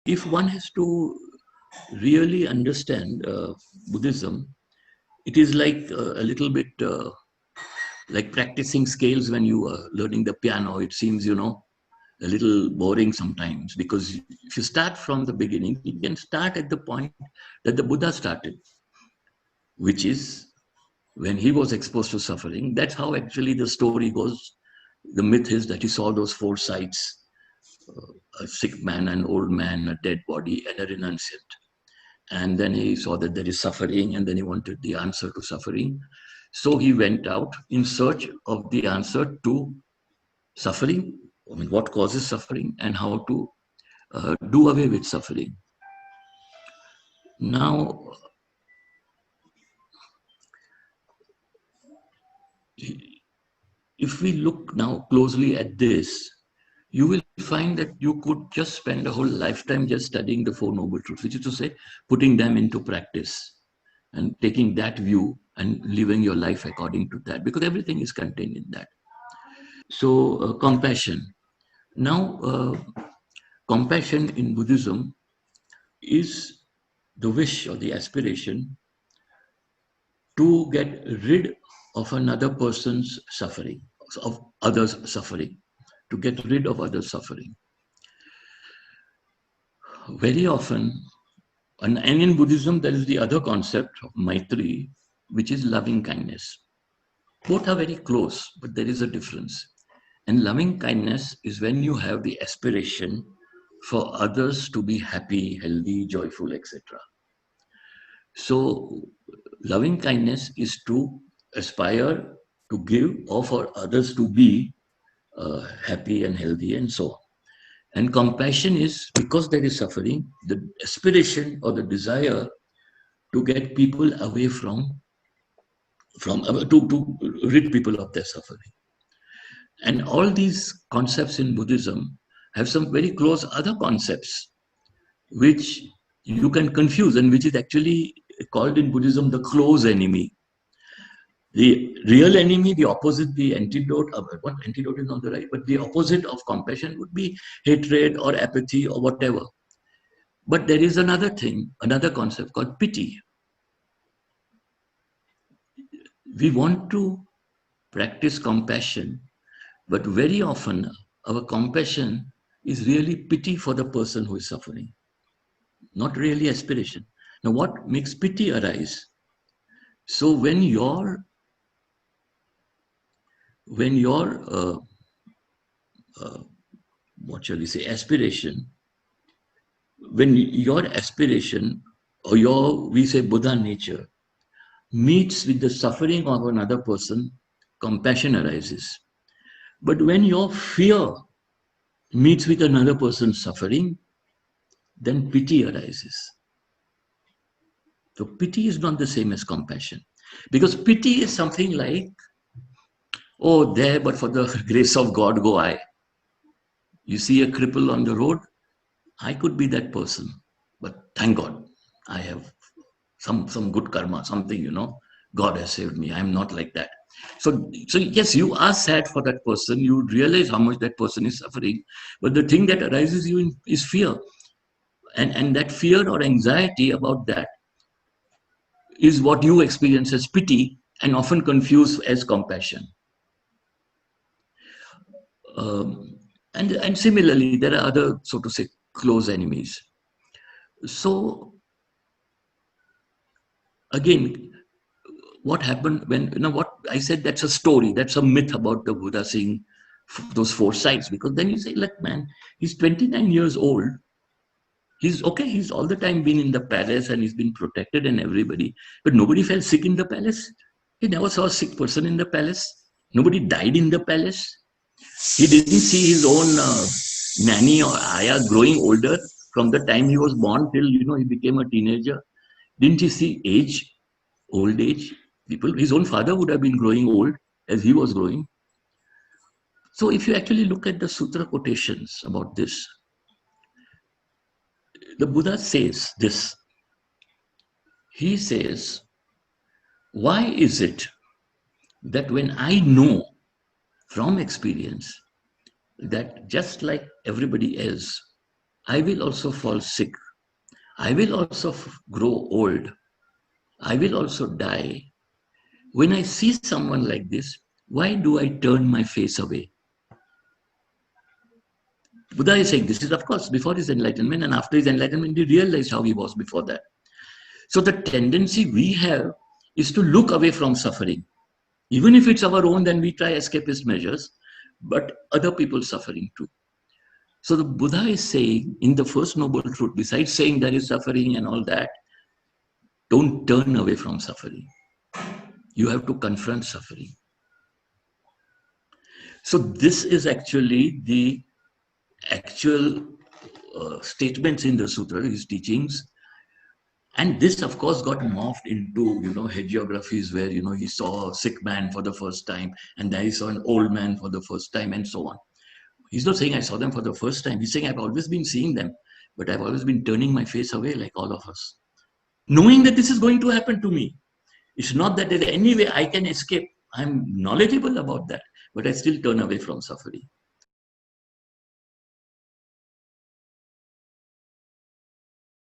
if one has to really understand Buddhism, it is like a little bit like practicing scales when you are learning the piano. It seems, a little boring sometimes, because if you start from the beginning, you can start at the point that the Buddha started, which is when he was exposed to suffering. That's how actually the story goes. The myth is that he saw those four sights: a sick man, an old man, a dead body, and a renunciant. And then he saw that there is suffering, and then he wanted the answer to suffering. So he went out in search of the answer to suffering. I mean, what causes suffering and how to do away with suffering. Now, if we look now closely at this, you will find that you could just spend a whole lifetime just studying the Four Noble Truths, which is to say, putting them into practice and taking that view and living your life according to that, because everything is contained in that. So, compassion. Now, compassion in Buddhism is the wish or the aspiration to get rid of another person's suffering, of others' suffering, to get rid of others' suffering. Very often, and in Buddhism, there is the other concept of Maitri, which is loving kindness. Both are very close, but there is a difference. And loving kindness is when you have the aspiration for others to be happy, healthy, joyful, etc. So, loving kindness is to aspire to give or for others to be happy and healthy and so on. And compassion is, because there is suffering, the aspiration or the desire to get people away to rid people of their suffering. And all these concepts in Buddhism have some very close other concepts, which you can confuse and which is actually called in Buddhism the close enemy. The real enemy, the opposite, the antidote, what antidote is not the right, but the opposite of compassion would be hatred or apathy or whatever. But there is another thing, another concept called pity. We want to practice compassion, but very often our compassion is really pity for the person who is suffering, not really aspiration. Now, what makes pity arise? So when your what shall we say, aspiration, when your aspiration or your, we say, Buddha nature meets with the suffering of another person, compassion arises. But when your fear meets with another person's suffering, then pity arises. So pity is not the same as compassion, because pity is something like, oh, there, but for the grace of God go I. You see a cripple on the road, I could be that person, but thank God, I have some good karma, something, God has saved me. I'm not like that. So yes, you are sad for that person. You realize how much that person is suffering, but the thing that arises you is fear, and that fear or anxiety about that is what you experience as pity and often confuse as compassion. And similarly, there are other, so to say, close enemies. So again, what happened when, what I said, that's a story, that's a myth about the Buddha seeing those four sights, because then you say, look, man, he's 29 years old. He's okay, he's all the time been in the palace and he's been protected and everybody, but nobody fell sick in the palace. He never saw a sick person in the palace. Nobody died in the palace. He didn't see his own nanny or ayah growing older from the time he was born till, he became a teenager. Didn't he see age, old age? People, his own father would have been growing old as he was growing. So if you actually look at the sutra quotations about this, the Buddha says this. He says, why is it that when I know from experience that just like everybody else, I will also fall sick. I will also grow old. I will also die. When I see someone like this, why do I turn my face away? Buddha is saying this is, of course, before his enlightenment, and after his enlightenment, he realized how he was before that. So the tendency we have is to look away from suffering. Even if it's our own, then we try escapist measures, but other people's suffering too. So the Buddha is saying in the first noble truth, besides saying there is suffering and all that, don't turn away from suffering. You have to confront suffering. So this is actually the actual statements in the sutra, his teachings. And this, of course, got morphed into, hagiographies where, he saw a sick man for the first time, and then he saw an old man for the first time, and so on. He's not saying I saw them for the first time. He's saying I've always been seeing them, but I've always been turning my face away like all of us, knowing that this is going to happen to me. It's not that there's any way I can escape. I'm knowledgeable about that, but I still turn away from suffering.